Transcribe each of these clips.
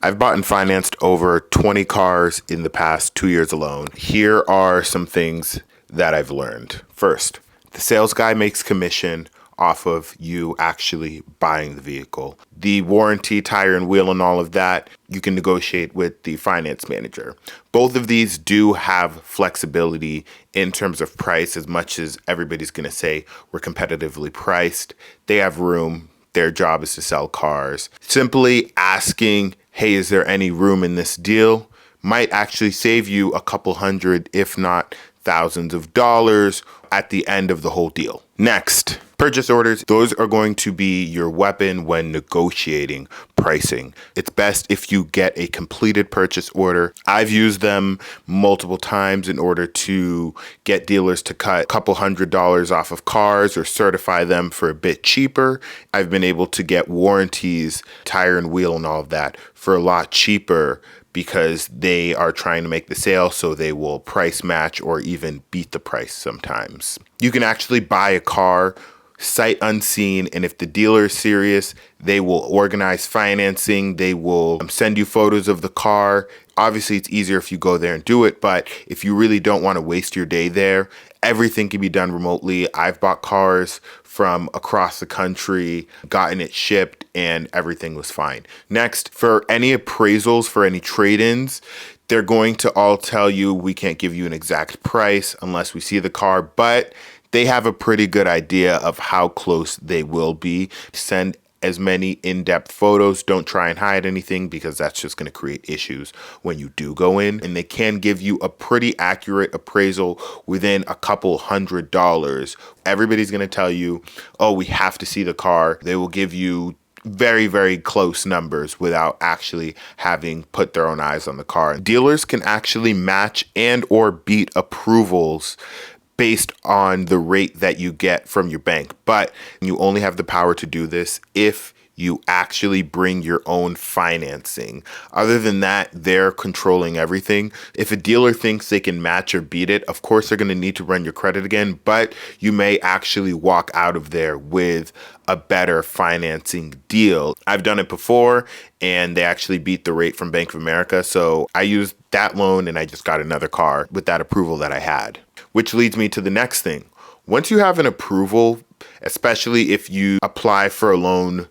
I've bought and financed over 20 cars in the past 2 years alone. Here are some things that I've learned. First, the sales guy makes commission off of you actually buying the vehicle. The warranty, tire and wheel and all of that, you can negotiate with the finance manager. Both of these do have flexibility in terms of price. As much as everybody's going to say we're competitively priced, they have room. Their job is to sell cars. Simply asking, hey, is there any room in this deal, might actually save you a couple hundred, if not thousands of dollars at the end of the whole deal. Next, purchase orders. Those are going to be your weapon when negotiating pricing. It's best if you get a completed purchase order. I've used them multiple times in order to get dealers to cut a couple $100s off of cars or certify them for a bit cheaper. I've been able to get warranties, tire and wheel and all of that for a lot cheaper because they are trying to make the sale, so they will price match or even beat the price sometimes. You can actually buy a car sight unseen, and if the dealer is serious, they will organize financing. They will send you photos of the car. Obviously, it's easier if you go there and do it, but if you really don't want to waste your day there, everything can be done remotely. I've bought cars from across the country, gotten it shipped, and everything was fine. Next, for any appraisals, for any trade-ins, they're going to all tell you we can't give you an exact price unless we see the car, but they have a pretty good idea of how close they will be. Send as many in-depth photos. Don't try and hide anything because that's just going to create issues when you do go in. And they can give you a pretty accurate appraisal within a couple $100s. Everybody's going to tell you, oh, we have to see the car. They will give you very, very close numbers without actually having put their own eyes on the car. Dealers can actually match and or beat approvals based on the rate that you get from your bank. But you only have the power to do this if you actually bring your own financing. Other than that, they're controlling everything. If a dealer thinks they can match or beat it, of course they're going to need to run your credit again, but you may actually walk out of there with a better financing deal. I've done it before and they actually beat the rate from Bank of America. So I used that loan and I just got another car with that approval that I had. Which leads me to the next thing. Once you have an approval, especially if you apply for a loan,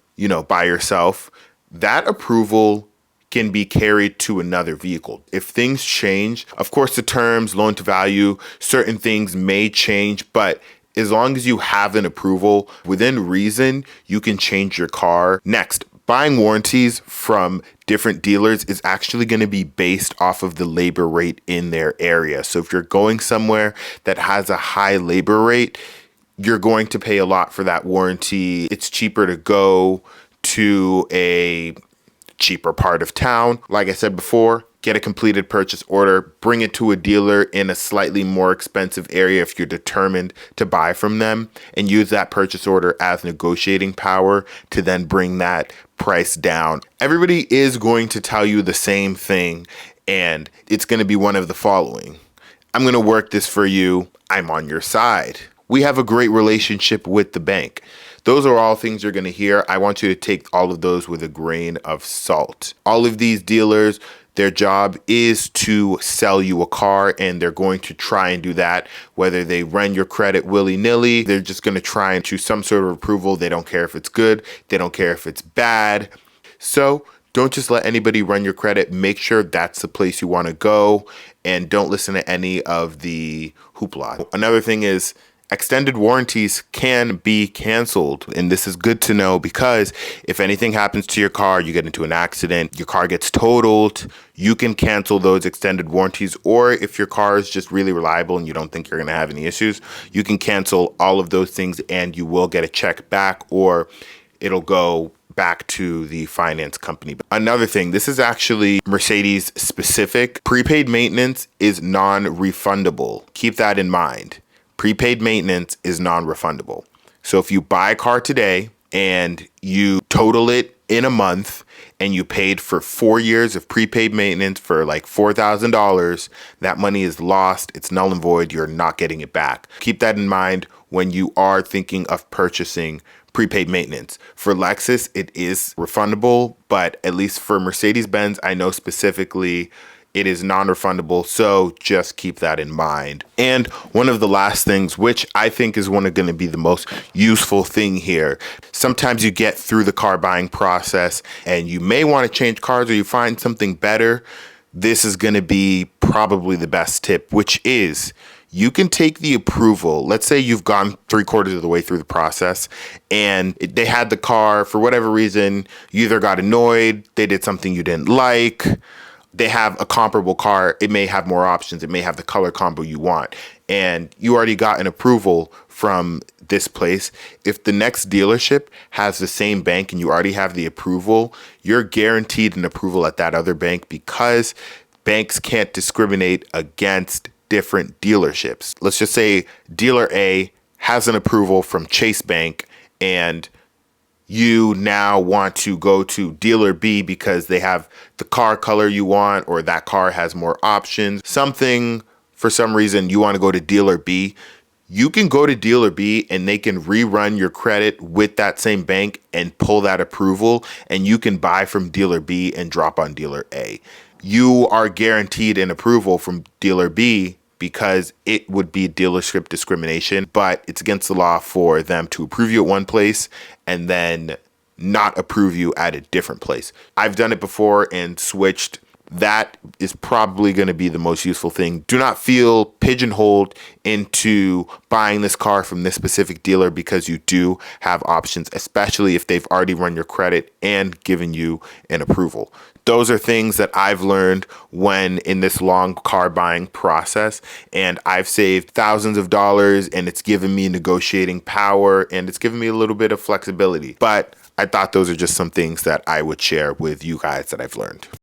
by yourself, that approval can be carried to another vehicle. If things change, of course, the terms, loan to value, certain things may change, but as long as you have an approval, within reason, you can change your car. Next, buying warranties from different dealers is actually going to be based off of the labor rate in their area. So if you're going somewhere that has a high labor rate, you're going to pay a lot for that warranty. It's cheaper to go to a cheaper part of town. Like I said before, get a completed purchase order, bring it to a dealer in a slightly more expensive area if you're determined to buy from them, and use that purchase order as negotiating power to then bring that price down. Everybody is going to tell you the same thing, and it's going to be one of the following. I'm going to work this for you. I'm on your side. We have a great relationship with the bank. Those are all things you're going to hear. I want you to take all of those with a grain of salt. All of these dealers, their job is to sell you a car, and they're going to try and do that. Whether they run your credit willy-nilly, they're just going to try and choose some sort of approval. They don't care if it's good. They don't care if it's bad. So don't just let anybody run your credit. Make sure that's the place you want to go, and don't listen to any of the hoopla. Another thing is, extended warranties can be canceled, and this is good to know because if anything happens to your car, you get into an accident, your car gets totaled, you can cancel those extended warranties. Or if your car is just really reliable and you don't think you're going to have any issues, you can cancel all of those things and you will get a check back, or it'll go back to the finance company. Another thing, this is actually Mercedes specific. Prepaid maintenance is non-refundable. Keep that in mind. Prepaid maintenance is non-refundable. So if you buy a car today and you total it in a month and you paid for 4 years of prepaid maintenance for like $4,000, that money is lost. It's null and void. You're not getting it back. Keep that in mind when you are thinking of purchasing prepaid maintenance. For Lexus, it is refundable, but at least for Mercedes-Benz, I know specifically it is non-refundable, so just keep that in mind. And one of the last things, which I think is going to be the most useful thing here, sometimes you get through the car buying process and you may want to change cars or you find something better. This is going to be probably the best tip, which is you can take the approval. Let's say you've gone 3/4 of the way through the process and they had the car for whatever reason. You either got annoyed, they did something you didn't like, they have a comparable car. It may have more options. It may have the color combo you want. And you already got an approval from this place. If the next dealership has the same bank and you already have the approval, you're guaranteed an approval at that other bank because banks can't discriminate against different dealerships. Let's just say dealer A has an approval from Chase Bank and you now want to go to dealer B because they have the car color you want or that car has more options. Something, for some reason, you want to go to dealer B. You can go to dealer B and they can rerun your credit with that same bank and pull that approval, and you can buy from dealer B and drop on dealer A. You are guaranteed an approval from dealer B because it would be dealership discrimination, but it's against the law for them to approve you at one place and then not approve you at a different place. I've done it before and switched. That is probably going to be the most useful thing. Do not feel pigeonholed into buying this car from this specific dealer because you do have options, especially if they've already run your credit and given you an approval. Those are things that I've learned when in this long car buying process, and I've saved thousands of dollars, and it's given me negotiating power and it's given me a little bit of flexibility. But I thought those are just some things that I would share with you guys that I've learned.